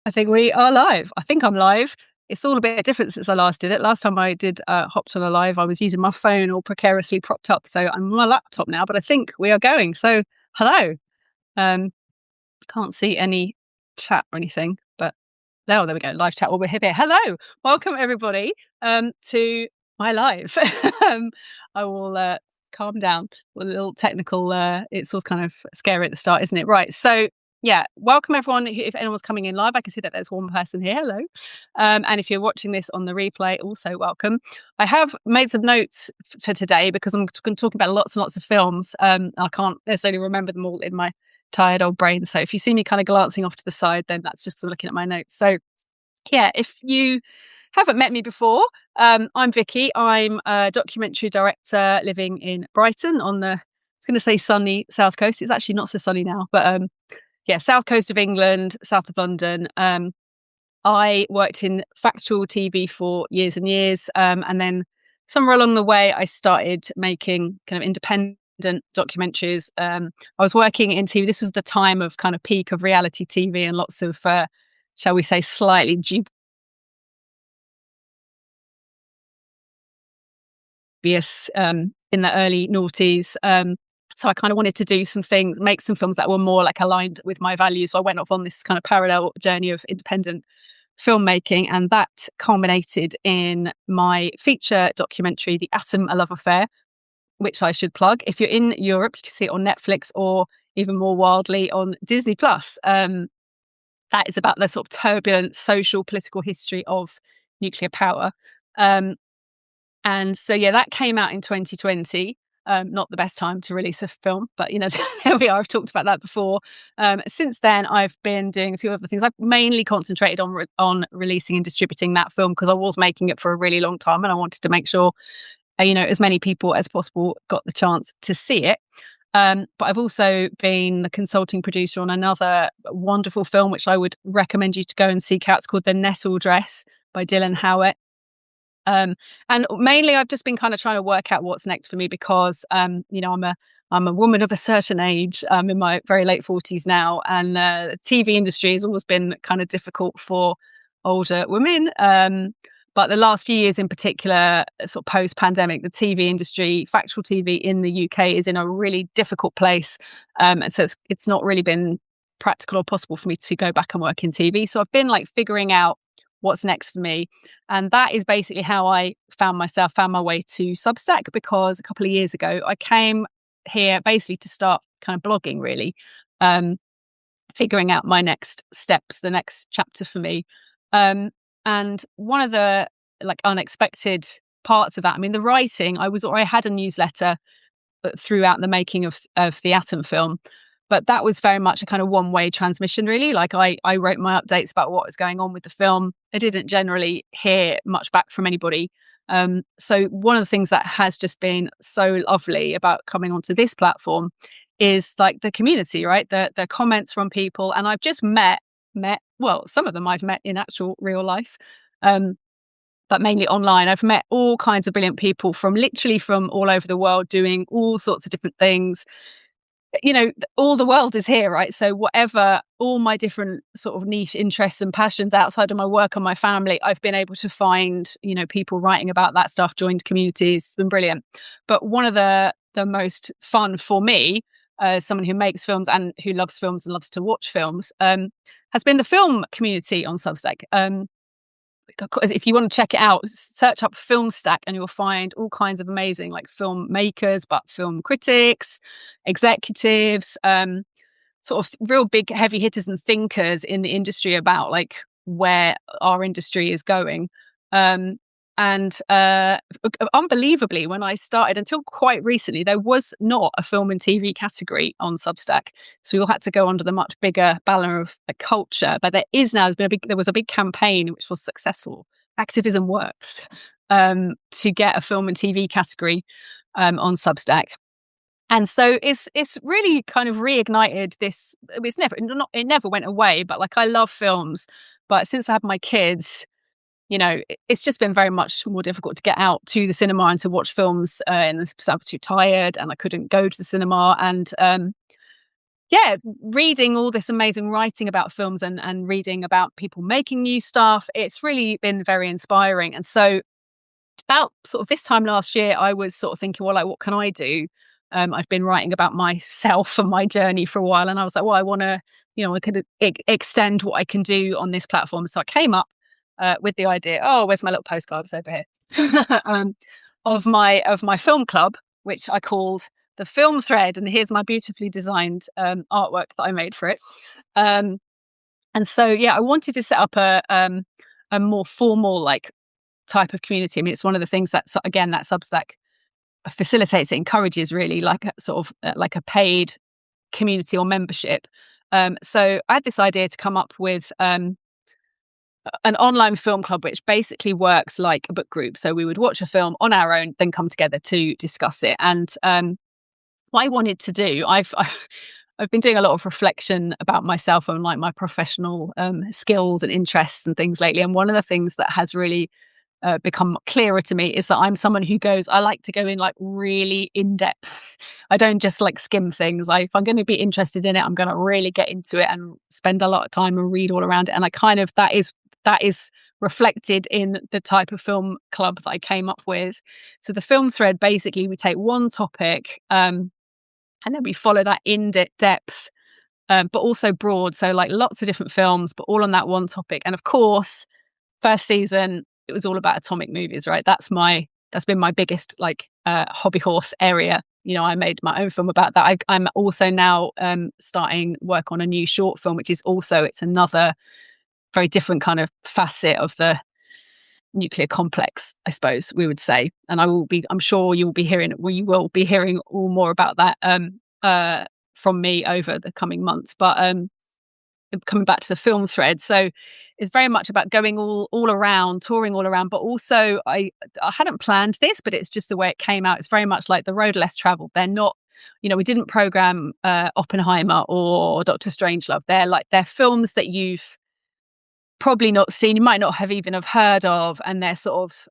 I think we are live. I think I'm live. It's all a bit different since I last did it. Last time I did hopped on a live, I was using my phone all precariously propped up. So I'm on my laptop now, but I think we are going. So hello. Can't see any chat or anything, but there we go. Live chat. Well, we're here. Hello. Welcome everybody to my live. I will calm down with a little technical. It's all kind of scary at the start, isn't it? Right. So yeah, welcome everyone. If anyone's coming in live, I can see that there's one person here. Hello. And if you're watching this on the replay, also welcome. I have made some notes for today because I'm talking about lots and lots of films. I can't necessarily remember them all in my tired old brain. So if you see me kind of glancing off to the side, then that's just looking at my notes. So yeah, if you haven't met me before, I'm Vicky. I'm a documentary director living in Brighton on the, I was going to say sunny south coast. It's actually not so sunny now, but yeah, south coast of England, south of London. I worked in factual TV for years and years. And then somewhere along the way, I started making kind of independent documentaries. I was working in TV. This was the time of kind of peak of reality TV and lots of, shall we say, slightly dubious in the early noughties. So I kind of wanted to do some things, make some films that were more like aligned with my values. So I went off on this kind of parallel journey of independent filmmaking, and that culminated in my feature documentary, The Atom: A Love Affair, which I should plug. If you're in Europe, you can see it on Netflix or even more wildly on Disney Plus. That is about the sort of turbulent social, political history of nuclear power. And so, yeah, that came out in 2020. Not the best time to release a film, but, you know, there we are. I've talked about that before. Since then, I've been doing a few other things. I've mainly concentrated on releasing and distributing that film because I was making it for a really long time and I wanted to make sure, you know, as many people as possible got the chance to see it. But I've also been the consulting producer on another wonderful film, which I would recommend you to go and seek out. It's called The Nettle Dress by Dylan Howitt. And mainly I've just been kind of trying to work out what's next for me because, you know, I'm a woman of a certain age. I'm in my very late 40s now, and the TV industry has always been kind of difficult for older women. But the last few years in particular, sort of post-pandemic, the TV industry, factual TV in the UK is in a really difficult place. And so it's not really been practical or possible for me to go back and work in TV. So I've been like figuring out what's next for me. And that is basically how I found my way to Substack, because a couple of years ago, I came here basically to start kind of blogging, really, figuring out my next steps, the next chapter for me. And one of the like unexpected parts of that, I mean, the writing, I had a newsletter throughout the making of the Atom film, but that was very much a kind of one-way transmission, really. Like I wrote my updates about what was going on with the film. I didn't generally hear much back from anybody. So one of the things that has just been so lovely about coming onto this platform is like the community, right? The comments from people. And I've just met, well, some of them I've met in actual real life, but mainly online. I've met all kinds of brilliant people from all over the world doing all sorts of different things. You know, all the world is here, right? So whatever, all my different sort of niche interests and passions outside of my work and my family, I've been able to find, you know, people writing about that stuff, joined communities. It's been brilliant. But one of the most fun for me, someone who makes films and who loves films and loves to watch films, has been the film community on Substack. If you want to check it out, search up Filmstack and you'll find all kinds of amazing like filmmakers, but film critics, executives, sort of real big heavy hitters and thinkers in the industry about like where our industry is going. And unbelievably, when I started, until quite recently, there was not a film and TV category on Substack. So we all had to go under the much bigger banner of a culture. But there is now, there was a big campaign which was successful. Activism works, to get a film and TV category on Substack. And so it's really kind of reignited this. It never went away, but like I love films. But since I had my kids, you know, it's just been very much more difficult to get out to the cinema and to watch films. And I was too tired and I couldn't go to the cinema. And yeah, reading all this amazing writing about films and reading about people making new stuff, it's really been very inspiring. And so about sort of this time last year, I was sort of thinking, well, like, what can I do? I've been writing about myself and my journey for a while, and I was like, well, I want to, I could extend what I can do on this platform. So I came up with the idea. Oh, where's my little postcard? It's over here. Of my film club, which I called the Film Thread, and here's my beautifully designed artwork that I made for it. And so, yeah, I wanted to set up a more formal, like, type of community. I mean, it's one of the things that, again, that Substack facilitates, it encourages, really, like a sort of like a paid community or membership. So I had this idea to come up with an online film club, which basically works like a book group. So we would watch a film on our own, then come together to discuss it. And what I wanted to do, I've been doing a lot of reflection about myself and like my professional skills and interests and things lately. And one of the things that has really become clearer to me is that I'm someone who I like to go in like really in depth. I don't just like skim things. If I'm going to be interested in it, I'm going to really get into it and spend a lot of time and read all around it. And I kind of, that is reflected in the type of film club that I came up with. So the Film Thread, basically, we take one topic and then we follow that in depth, but also broad. So like lots of different films, but all on that one topic. And of course, first season, it was all about atomic movies, right? That's been my biggest like hobby horse area. I made my own film about that. I'm also now starting work on a new short film, which is also, it's another very different kind of facet of the nuclear complex, I suppose we would say. And I'm sure we will be hearing all more about that from me over the coming months. But coming back to the Film Thread, so it's very much about going all around, touring all around, but also I hadn't planned this, but it's just the way it came out. It's very much like the road less traveled. They're not, we didn't program Oppenheimer or Doctor Strangelove. They're films that you've probably not seen, you might not have even have heard of, and they're sort of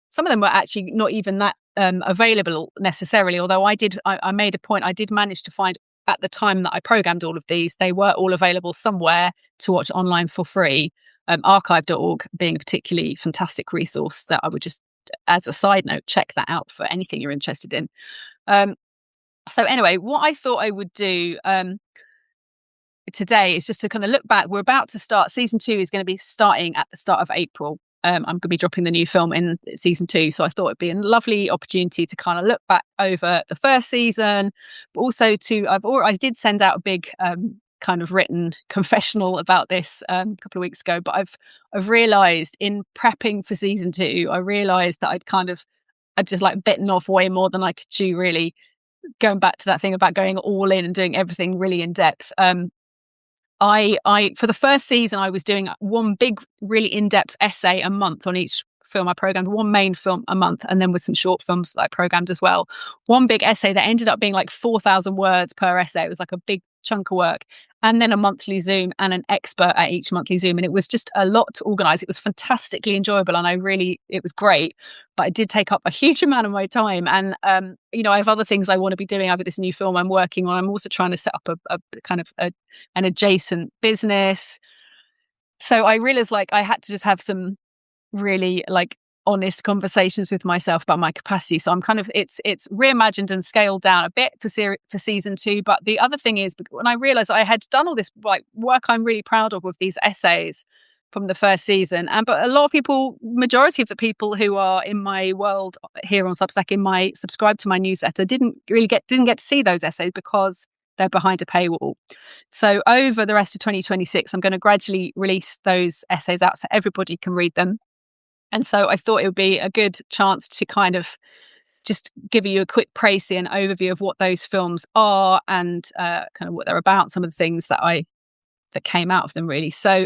some of them were actually not even that available necessarily, although I made a point, I did manage to find, at the time that I programmed all of these, they were all available somewhere to watch online for free. Archive.org being a particularly fantastic resource that I would just, as a side note, check that out for anything you're interested in. So anyway, what I thought I would do today is just to kind of look back. We're about to start, season 2 is going to be starting at the start of April. I'm going to be dropping the new film in season 2. So I thought it'd be a lovely opportunity to kind of look back over the first season, but also I did send out a big kind of written confessional about this a couple of weeks ago, but I've realized in prepping for season 2, I realized that I'd just like bitten off way more than I could chew, really, going back to that thing about going all in and doing everything really in depth. I for the first season, I was doing one big, really in-depth essay a month on each film I programmed, one main film a month, and then with some short films that I programmed as well. One big essay that ended up being like 4,000 words per essay. It was like a big chunk of work. And then a monthly Zoom and an expert at each monthly Zoom. And it was just a lot to organize. It was fantastically enjoyable and it was great, but it did take up a huge amount of my time. And, I have other things I want to be doing. I have this new film I'm working on. I'm also trying to set up a kind of an adjacent business. So I realized like I had to just have some really like honest conversations with myself about my capacity. So I'm it's reimagined and scaled down a bit for season 2. But the other thing is, when I realized I had done all this like work I'm really proud of with these essays from the first season, but a lot of people, majority of the people who are in my world here on Substack, subscribe to my newsletter, didn't get to see those essays because they're behind a paywall. So over the rest of 2026, I'm going to gradually release those essays out so everybody can read them. And so I thought it would be a good chance to kind of just give you a quick précis and overview of what those films are and kind of what they're about, some of the things that came out of them, really. So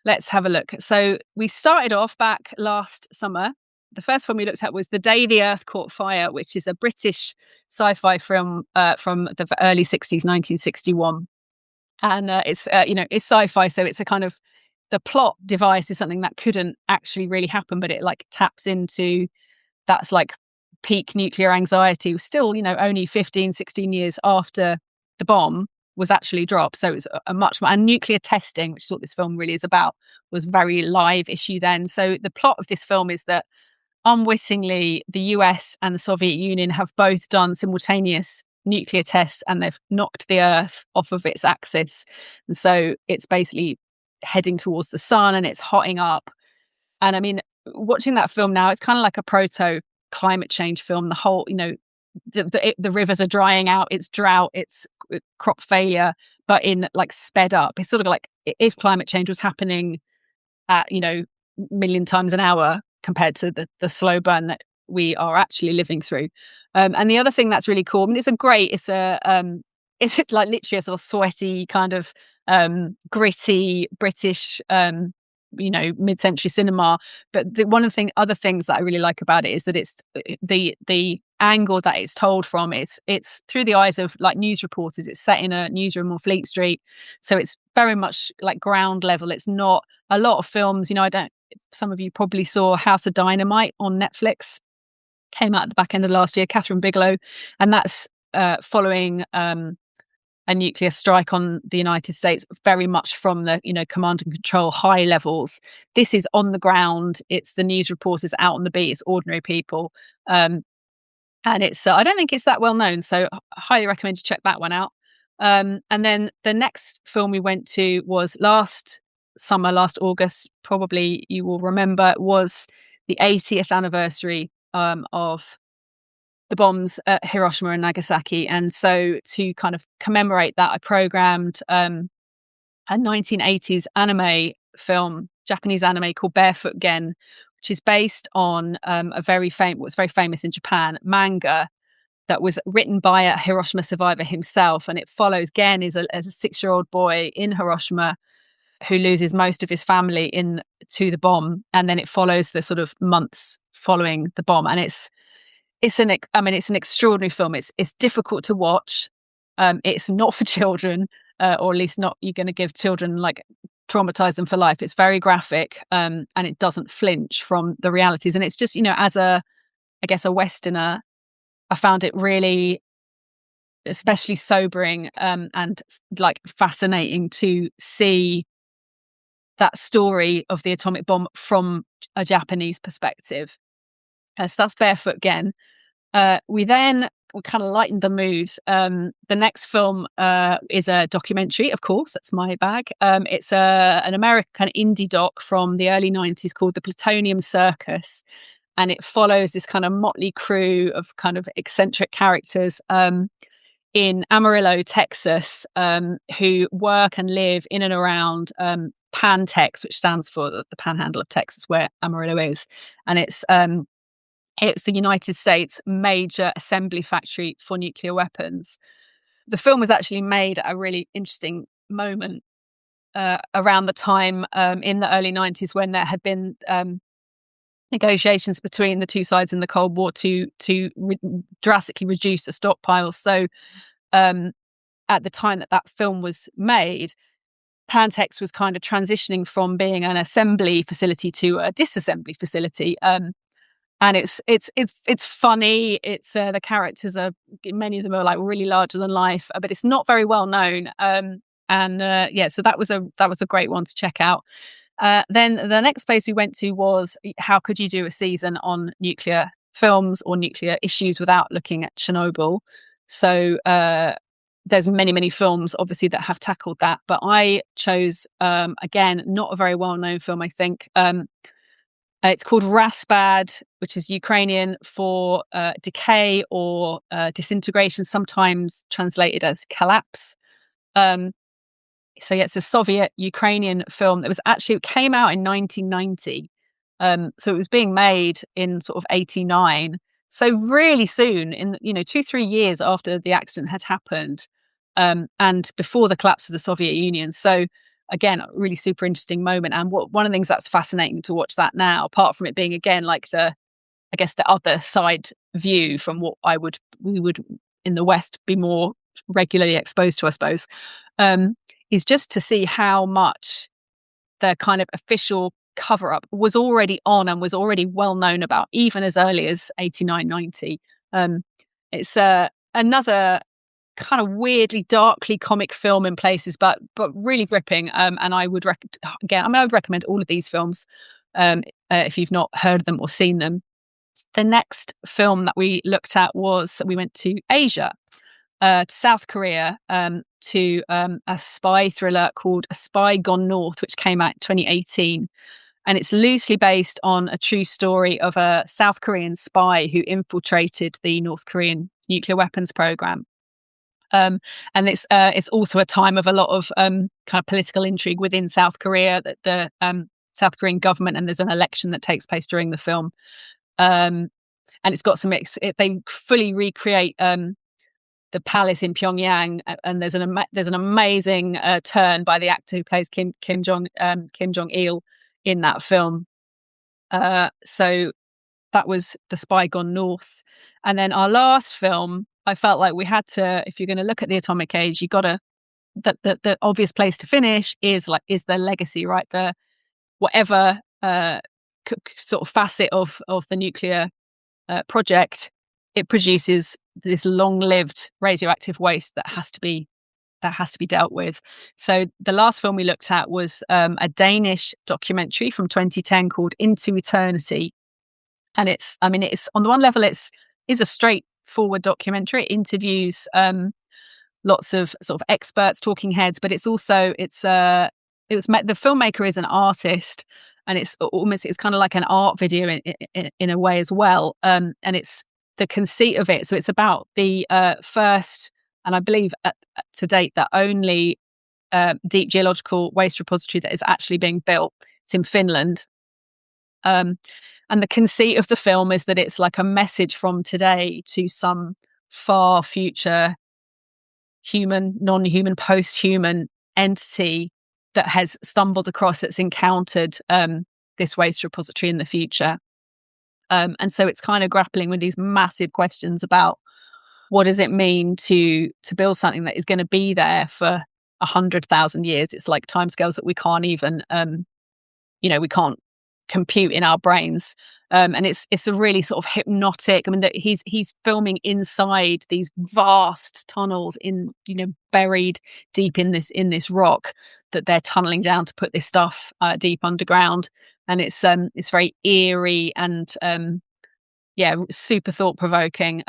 let's have a look. So we started off back last summer. The first one we looked at was The Day the Earth Caught Fire, which is a British sci-fi film from the early 60s, 1961. And it's sci-fi, so it's a kind of, the plot device is something that couldn't actually really happen, but it like taps into that's like peak nuclear anxiety, still, only 15, 16 years after the bomb was actually dropped. So it was a much more, and nuclear testing, which is what this film really is about, was a very live issue then. So the plot of this film is that unwittingly, the US and the Soviet Union have both done simultaneous nuclear tests, and they've knocked the Earth off of its axis. And so it's basically heading towards the sun and it's hotting up. And I mean, watching that film now, it's kind of like a proto climate change film. The whole, the rivers are drying out, it's drought, it's crop failure, but in like sped up. It's sort of like if climate change was happening at, million times an hour compared to the slow burn that we are actually living through. And the other thing that's really cool, I mean, it's like literally a sort of sweaty kind of gritty British mid-century cinema. But one of the other things that I really like about it is that it's the angle that it's told from. It's through the eyes of like news reporters. It's set in a newsroom on Fleet Street, so it's very much like ground level. It's not a lot of films. Some of you probably saw House of Dynamite on Netflix. Came out at the back end of last year. Catherine Bigelow, and that's following a nuclear strike on the United States, very much from the command and control high levels. This is on the ground. It's the news reporters out on the beat. It's ordinary people, and it's I don't think it's that well known. So I highly recommend you check that one out. And then the next film we went to was last August. Probably you will remember, was the 80th anniversary of the bombs at Hiroshima and Nagasaki. And so to kind of commemorate that, I programmed a 1980s anime film, Japanese anime called Barefoot Gen, which is based on what's very famous in Japan, manga that was written by a Hiroshima survivor himself. And it follows Gen is a 6-year-old boy in Hiroshima who loses most of his family to the bomb. And then it follows the sort of months following the bomb. And it's an extraordinary film. It's difficult to watch. It's not for children, or at least not you're going to give children, like traumatize them for life. It's very graphic, and it doesn't flinch from the realities. And it's just, as a Westerner, I found it really, especially sobering, and like fascinating to see that story of the atomic bomb from a Japanese perspective. So that's Barefoot Gen. We kind of lightened the mood. The next film is a documentary, of course, that's my bag. It's an American kind of indie doc from the early 90s called The Plutonium Circus. And it follows this kind of motley crew of kind of eccentric characters in Amarillo, Texas, who work and live in and around Pantex, which stands for the Panhandle of Texas, where Amarillo is. And it's the United States' major assembly factory for nuclear weapons. The film was actually made at a really interesting moment around the time in the early 90s when there had been negotiations between the two sides in the Cold War to drastically reduce the stockpiles. So at the time that film was made, Pantex was kind of transitioning from being an assembly facility to a disassembly facility. And it's funny. It's the characters are, many of them are like really larger than life, but it's not very well known. So that was a great one to check out. Then the next place we went to was, how could you do a season on nuclear films or nuclear issues without looking at Chernobyl? So there's many films obviously that have tackled that, but I chose again, not a very well known film, I think. It's called Raspad, which is Ukrainian for decay or disintegration, sometimes translated as collapse. It's a Soviet-Ukrainian film that it came out in 1990. So it was being made in sort of 89. So really soon, in 2-3 years after the accident had happened, and before the collapse of the Soviet Union. So again, a really super interesting moment. And one of the things that's fascinating to watch that now, apart from it being again like the other side view from what we would in the West be more regularly exposed to, I suppose, is just to see how much the kind of official cover up was already on and was already well known about, even as early as 89, 90. It's another kind of weirdly, darkly comic film in places, but really gripping. And I would I would recommend all of these films if you've not heard of them or seen them. The next film that we looked at was we went to Asia, to South Korea, to a spy thriller called A Spy Gone North, which came out in 2018. And it's loosely based on a true story of a South Korean spy who infiltrated the North Korean nuclear weapons program. And it's also a time of a lot of kind of political intrigue within South Korea, that the South Korean government, and there's an election that takes place during the film. And it's got some they fully recreate the palace in Pyongyang, and there's an amazing turn by the actor who plays Kim Jong Il in that film. So that was The Spy Gone North. And then our last film, I felt like we had to, if you're going to look at the atomic age, you got to, the obvious place to finish is the legacy, right? The whatever sort of facet of the nuclear project, it produces this long-lived radioactive waste that has to be dealt with. So the last film we looked at was a Danish documentary from 2010 called Into Eternity. And it's on the one level, is a straightforward documentary. It interviews lots of sort of experts, talking heads, but the filmmaker is an artist, and it's kind of like an art video in a way as well. And it's the conceit of it. So it's about the first, and I believe to date, the only deep geological waste repository that is actually being built. It's in Finland. And the conceit of the film is that it's like a message from today to some far future human, non-human, post-human entity that has stumbled across, that's encountered this waste repository in the future. And so it's kind of grappling with these massive questions about what does it mean to build something that is going to be there for 100,000 years. It's like timescales that we can't even, we can't compute in our brains. And it's a really sort of hypnotic. I mean, that he's filming inside these vast tunnels buried deep in this rock that they're tunneling down to put this stuff deep underground. And it's very eerie and super thought provoking.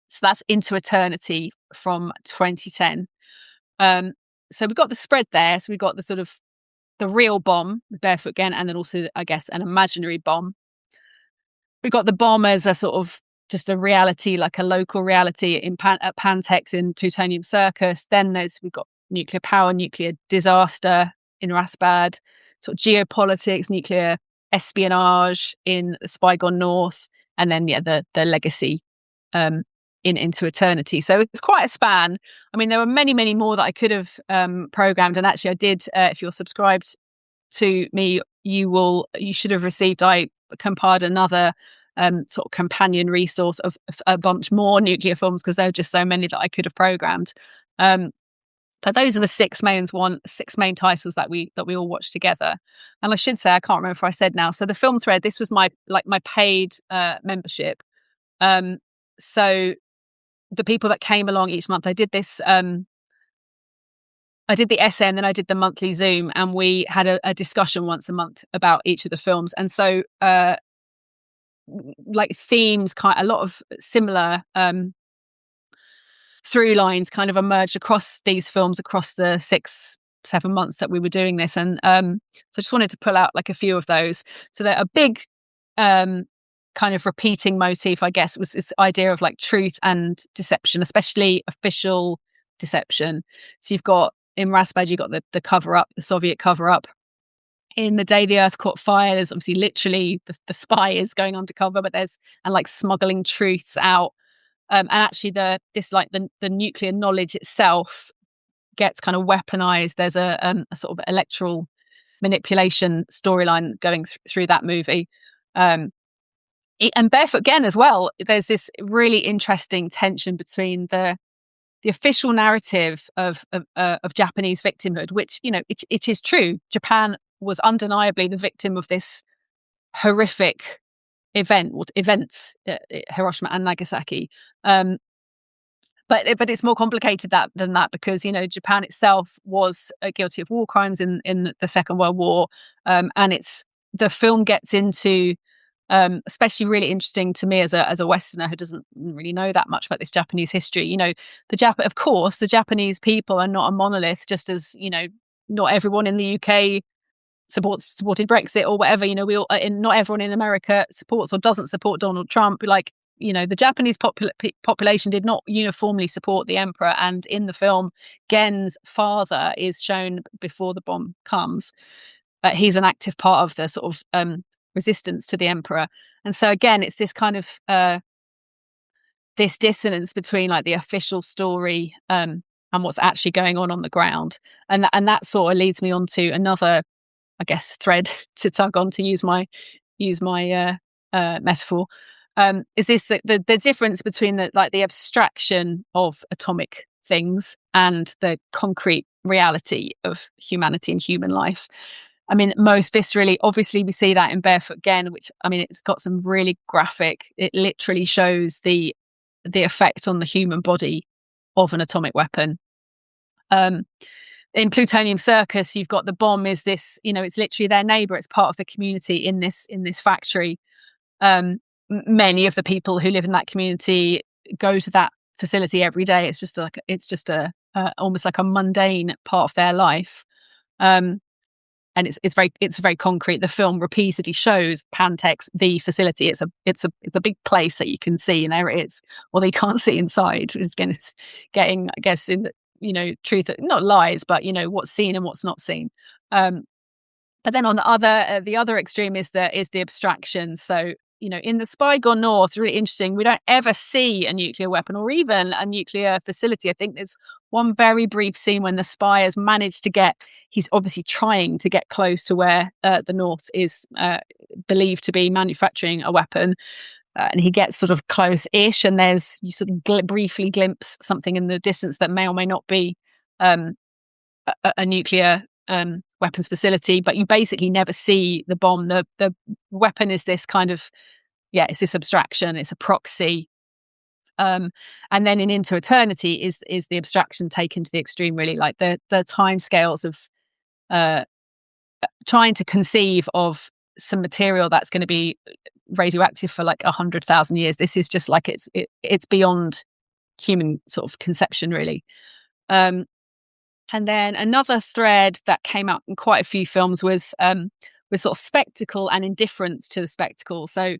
So that's Into Eternity from 2010. So we've got the spread there. So we've got the sort of the real bomb, the Barefoot Gen, and then also, I guess, an imaginary bomb. We've got the bomb as a sort of just a reality, like a local reality at Pantex in Plutonium Circus. Then we've got nuclear power, nuclear disaster in Rasbad, sort of geopolitics, nuclear espionage in The Spy Gone North, and then the legacy Into Eternity. So it's quite a span. I mean, there were many, many more that I could have programmed, and actually I did. If you're subscribed to me, you should have received. I compiled another sort of companion resource of a bunch more nuclear films, because there were just so many that I could have programmed. But those are the six main titles that we all watched together. And I should say, I can't remember if I said now. So the Film Thread, this was my paid membership. So the people that came along each month, I did this. I did the essay, and then I did the monthly Zoom, and we had a discussion once a month about each of the films. And so, themes, a lot of similar through lines kind of emerged across these films across the 6-7 months that we were doing this. And so I just wanted to pull out a few of those. So they're a big kind of repeating motif, I guess, was this idea of truth and deception, especially official deception. So you've got in Rasbad, you've got the cover up, the Soviet cover up. In The Day the Earth Caught Fire, there's obviously literally the spy is going undercover, but smuggling truths out. And actually the nuclear knowledge itself gets kind of weaponized. There's a sort of electoral manipulation storyline going through that movie. And Barefoot Gen as well, there's this really interesting tension between the official narrative of Japanese victimhood, which, it is true. Japan was undeniably the victim of this horrific events, Hiroshima and Nagasaki. But it's more complicated than that, because Japan itself was guilty of war crimes in the Second World War, and the film gets into, especially really interesting to me as a Westerner who doesn't really know that much about this Japanese history. Of course, the Japanese people are not a monolith, just as not everyone in the UK supported Brexit or whatever. Not everyone in America supports or doesn't support Donald Trump. The Japanese population did not uniformly support the emperor. And in the film, Gen's father is shown before the bomb comes. He's an active part of the sort of resistance to the emperor. And so again, it's this kind of this dissonance between like the official story and what's actually going on the ground. And that sort of leads me on to another, I guess, thread to tug on, to use my metaphor. Is this the difference between the abstraction of atomic things and the concrete reality of humanity and human life? I mean, most viscerally, obviously, we see that in Barefoot Gen, which, I mean, it's got some really graphic. It literally shows the effect on the human body of an atomic weapon. In Plutonium Circus, you've got the bomb is this, it's literally their neighbor. It's part of the community in this factory. Many of the people who live in that community go to that facility every day. It's just a almost like a mundane part of their life. And it's very concrete. The film repeatedly shows Pantex, the facility. It's a big place that you can see, and there it is. Although you can't see inside, which is getting, I guess, in truth, not lies, but what's seen and what's not seen. But then on the other extreme is the abstraction. So in The Spy Gone North, really interesting. We don't ever see a nuclear weapon or even a nuclear facility. I think there's one very brief scene when the spy has managed to he's obviously trying to get close to where the North is believed to be manufacturing a weapon. And he gets sort of close-ish, and you sort of briefly glimpse something in the distance that may or may not be a nuclear weapons facility, but you basically never see the bomb. The weapon is this kind of, it's this abstraction, it's a proxy. And then in Into Eternity is the abstraction taken to the extreme, really, like the time scales of trying to conceive of some material that's going to be radioactive for like 100,000 years. This is just like it's beyond human sort of conception, really. And then another thread that came out in quite a few films was sort of spectacle and indifference to the spectacle. So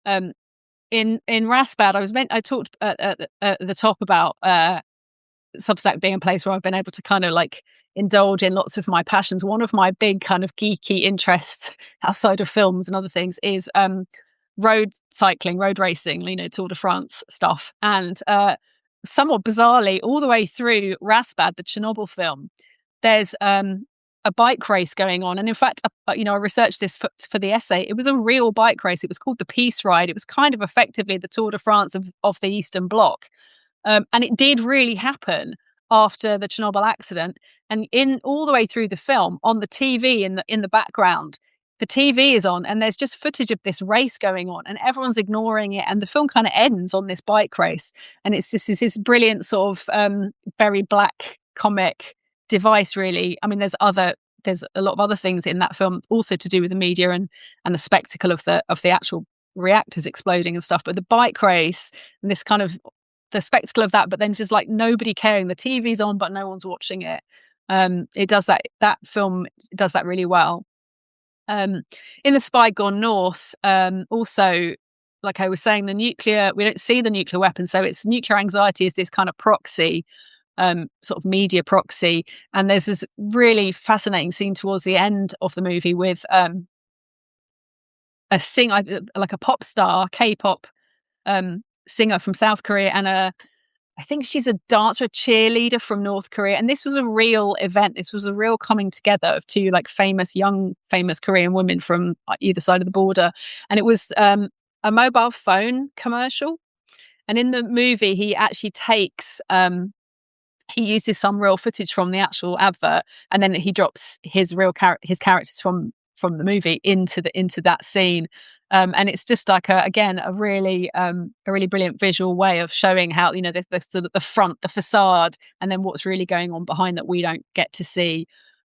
in Raspad, I talked at the top about Substack being a place where I've been able to kind of like indulge in lots of my passions. One of my big kind of geeky interests outside of films and other things is road cycling, road racing, Tour de France stuff. And somewhat bizarrely, all the way through Raspad, the Chernobyl film, there's a bike race going on. And in fact, I researched this for the essay. It was a real bike race. It was called the Peace Ride. It was kind of effectively the Tour de France of the Eastern Bloc. And it did really happen after the Chernobyl accident. And in all the way through the film, on the TV in the background, the TV is on and there's just footage of this race going on and everyone's ignoring it. And the film kind of ends on this bike race. And it's just this brilliant sort of very black comic device, really. I mean, there's a lot of other things in that film also to do with the media and the spectacle of the actual reactors exploding and stuff. But the bike race and this kind of the spectacle of that, but then just like nobody caring. The TV's on, but no one's watching it. It does that film does that really well. In The Spy Gone North, also, like I was saying, we don't see the nuclear weapon. So it's nuclear anxiety is this kind of proxy, sort of media proxy. And there's this really fascinating scene towards the end of the movie with a singer, like a pop star, K-pop singer from South Korea, and I think she's a dancer, a cheerleader from North Korea. And this was a real event. This was a real coming together of two like young famous Korean women from either side of the border. And it was a mobile phone commercial. And in the movie, he actually takes he uses some real footage from the actual advert, and then he drops his characters from from the movie into that scene. And it's just like a really brilliant visual way of showing how, the front, the facade, and then what's really going on behind that we don't get to see.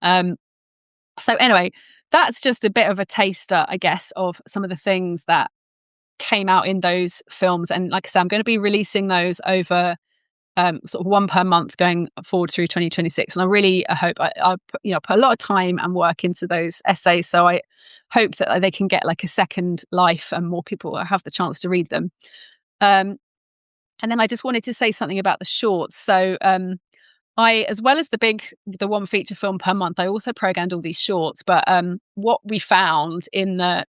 So anyway, that's just a bit of a taster, I guess, of some of the things that came out in those films. And like I said, I'm going to be releasing those over sort of one per month going forward through 2026. And I really hope I put a lot of time and work into those essays. So I hope that they can get like a second life and more people have the chance to read them. And then I just wanted to say something about the shorts. So I, as well as the one feature film per month, I also programmed all these shorts. But what we found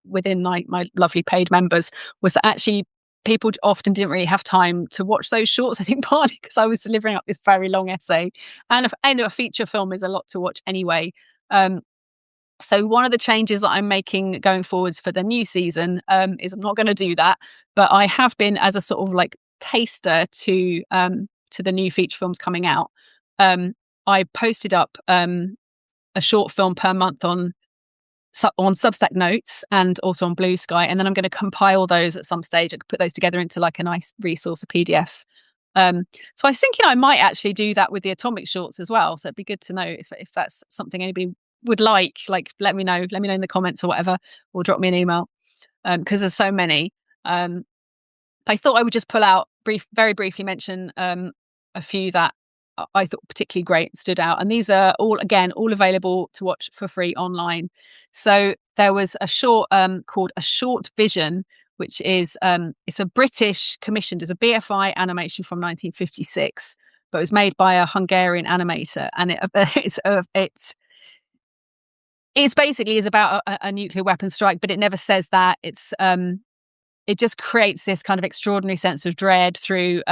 within my lovely paid members was that actually people often didn't really have time to watch those shorts. I think partly because I was delivering up this very long essay, and a feature film is a lot to watch anyway. So one of the changes that I'm making going forwards for the new season is I'm not going to do that, but I have been, as a sort of like taster to the new feature films coming out. I posted up a short film per month on Substack Notes and also on Blue Sky, and then I'm going to compile those at some stage and put those together into like a nice resource, a PDF. So I was thinking I might actually do that with the Atomic shorts as well. So it'd be good to know if that's something anybody would like. Like, let me know in the comments or whatever, or drop me an email, because there's so many. I thought I would just pull out very briefly mention a few that I thought particularly great, stood out. And these are all available to watch for free online. So there was a short called A Short Vision, which is it's a British commissioned as a BFI animation from 1956, but it was made by a Hungarian animator, and it's basically is about a nuclear weapon strike, but it never says that. It's it just creates this kind of extraordinary sense of dread through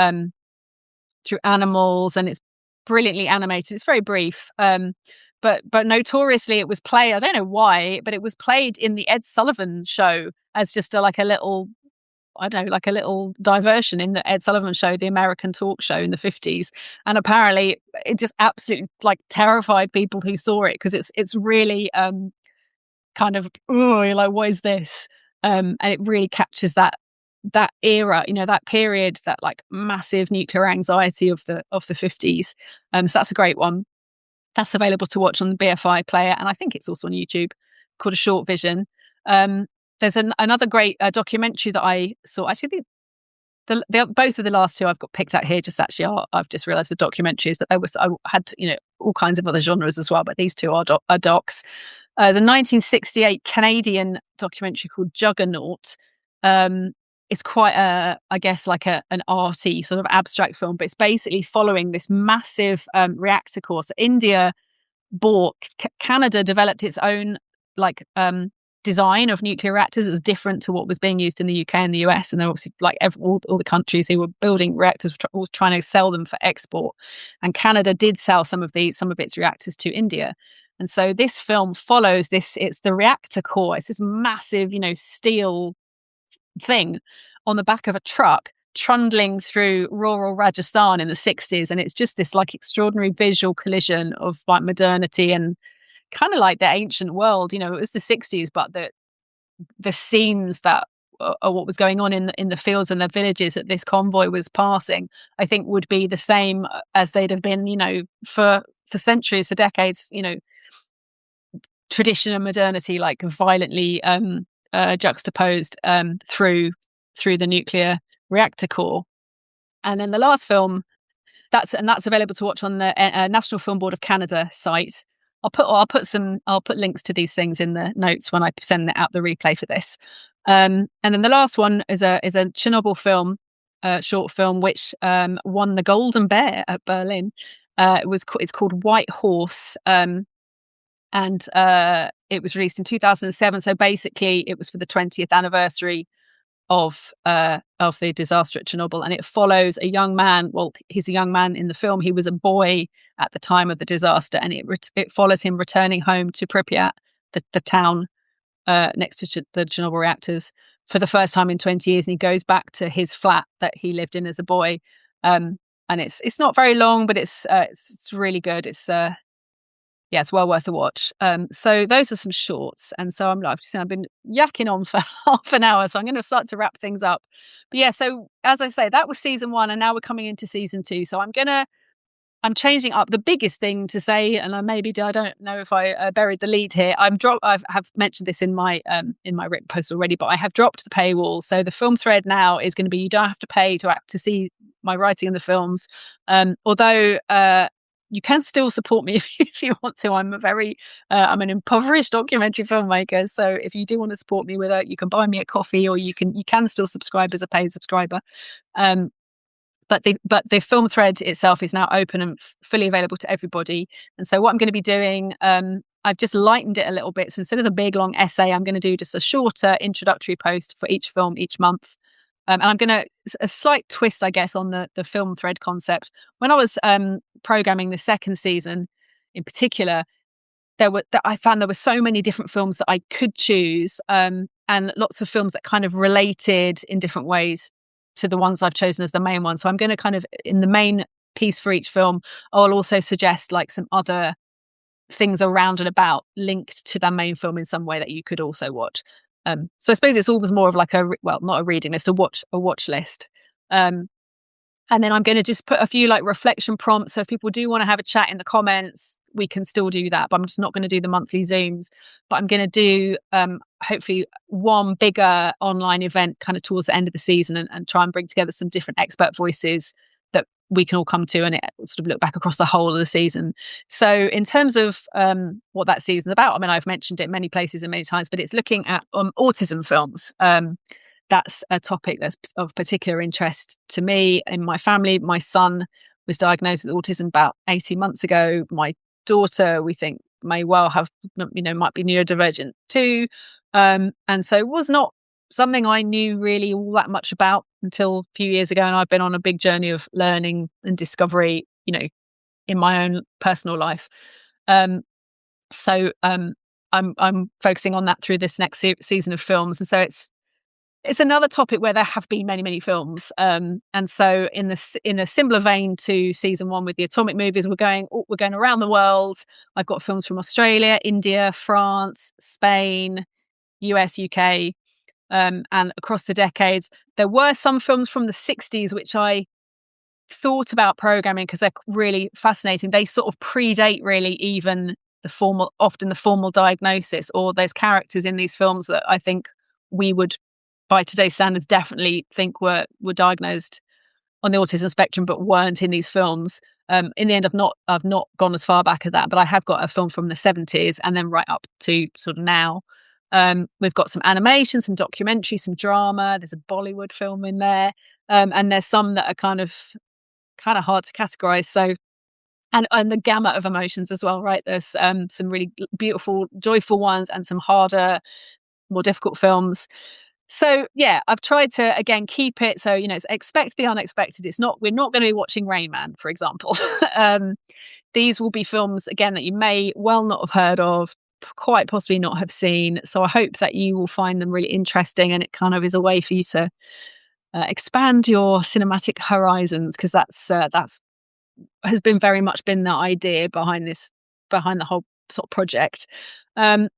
animals, and it's brilliantly animated. It's very brief, but notoriously it was played, I don't know why, but it was played in the Ed Sullivan Show as just a little diversion in the Ed Sullivan Show, the American talk show in the 50s. And apparently it just absolutely like terrified people who saw it, because it's really kind of, oh, like, what is this? And it really captures that era, that period, that like massive nuclear anxiety of the 50s. So that's a great one. That's available to watch on the BFI player, and I think it's also on YouTube, called A Short Vision. There's another great documentary that I saw. Actually, both of the last two I've got picked out here. I've just realised the documentaries, but I had all kinds of other genres as well, but these two are docs. The 1968 Canadian documentary called Juggernaut. It's quite an arty sort of abstract film, but it's basically following this massive reactor core. So India Canada developed its own design of nuclear reactors. It was different to what was being used in the UK and the US, and then obviously all the countries who were building reactors were trying to sell them for export. And Canada did sell some of its reactors to India. And so this film follows this. It's the reactor core. It's this massive, steel thing on the back of a truck trundling through rural Rajasthan in the 60s, and it's just this like extraordinary visual collision of like modernity and kind of like the ancient world. It was the 60s, but the scenes that are what was going on in the fields and the villages that this convoy was passing, I think would be the same as they'd have been, for centuries, for decades. Tradition and modernity like violently juxtaposed through the nuclear reactor core. And then the last film that's available to watch on the National Film Board of Canada site. I'll put links to these things in the notes when I send out the replay for this. And then the last one is a Chernobyl film, short film, which won the Golden Bear at Berlin. It's called White Horse. And it was released in 2007. So basically, it was for the 20th anniversary of the disaster at Chernobyl, and it follows a young man. Well, he's a young man in the film. He was a boy at the time of the disaster, and it follows him returning home to Pripyat, the town next to the Chernobyl reactors, for the first time in 20 years. And he goes back to his flat that he lived in as a boy. And it's not very long, but it's really good. yeah, it's well worth a watch. So those are some shorts. And so I've been yakking on for half an hour. So I'm going to start to wrap things up. But yeah, so as I say, that was season 1 and now we're coming into season 2. So I'm changing up. The biggest thing to say, and I don't know if I buried the lead here. I have mentioned this in my written post already, but I have dropped the paywall. So the film thread now is going to be, you don't have to pay to see my writing in the films. Although you can still support me if you want to. I'm an impoverished documentary filmmaker. So if you do want to support me with it, you can buy me a coffee, or you can still subscribe as a paid subscriber. But the film thread itself is now open and fully available to everybody. And so what I'm going to be doing, I've just lightened it a little bit. So instead of the big long essay, I'm going to do just a shorter introductory post for each film each month. And I'm going to a slight twist, I guess, on the film thread concept. When I was programming the second season, in particular, I found there were so many different films that I could choose, and lots of films that kind of related in different ways to the ones I've chosen as the main one. So I'm going to kind of, in the main piece for each film, I'll also suggest like some other things around and about linked to that main film in some way that you could also watch. So I suppose it's always more of like not a reading list, a watch list. And then I'm going to just put a few like reflection prompts. So if people do want to have a chat in the comments, we can still do that. But I'm just not going to do the monthly Zooms. But I'm going to do hopefully one bigger online event kind of towards the end of the season, and try and bring together some different expert voices that we can all come to, and it sort of look back across the whole of the season. So in terms of what that season's about, I mean, I've mentioned it many places and many times, but it's looking at autism films. That's a topic that's of particular interest to me and my family. My son was diagnosed with autism about 18 months ago. My daughter, we think, may well have, might be neurodivergent too. And so it was not something I knew really all that much about until a few years ago. And I've been on a big journey of learning and discovery, in my own personal life. So I'm focusing on that through this next season of films. And so it's another topic where there have been many, many films. And so in a similar vein to season 1 with the atomic movies, we're going around the world. I've got films from Australia, India, France, Spain, US, UK, and across the decades. There were some films from the 60s, which I thought about programming because they're really fascinating. They sort of predate really even often the formal diagnosis, or there's characters in these films that I think we would, by today's standards, definitely think were diagnosed on the autism spectrum, but weren't in these films. In the end, I've not gone as far back as that, but I have got a film from the 70s and then right up to sort of now. We've got some animation, some documentary, some drama. There's a Bollywood film in there, and there's some that are kind of hard to categorize. So, and the gamut of emotions as well, right? There's some really beautiful, joyful ones, and some harder, more difficult films. So yeah, I've tried to again keep it so expect the unexpected. We're not going to be watching Rain Man, for example. These will be films again that you may well not have heard of, quite possibly not have seen. So I hope that you will find them really interesting, and it kind of is a way for you to expand your cinematic horizons, because that's has been very much been the idea behind the whole sort of project. So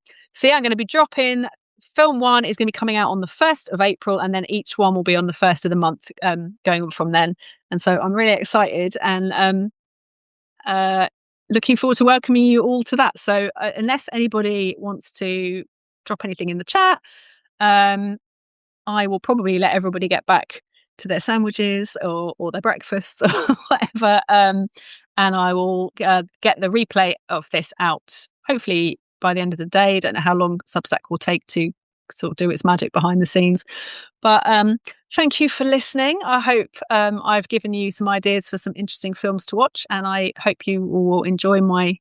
yeah, I'm going to be dropping. Film 1 is going to be coming out on the 1st of April, and then each one will be on the 1st of the month, going on from then. And so I'm really excited and looking forward to welcoming you all to that. So unless anybody wants to drop anything in the chat, I will probably let everybody get back to their sandwiches or their breakfasts or whatever. And I will get the replay of this out, hopefully by the end of the day. I don't know how long Substack will take to sort of do its magic behind the scenes. But thank you for listening. I hope I've given you some ideas for some interesting films to watch, and I hope you will enjoy my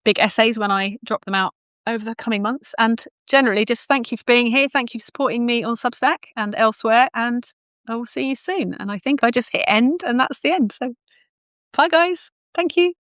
big essays when I drop them out over the coming months. And generally, just thank you for being here. Thank you for supporting me on Substack and elsewhere. And I will see you soon. And I think I just hit end, and that's the end. So bye, guys. Thank you.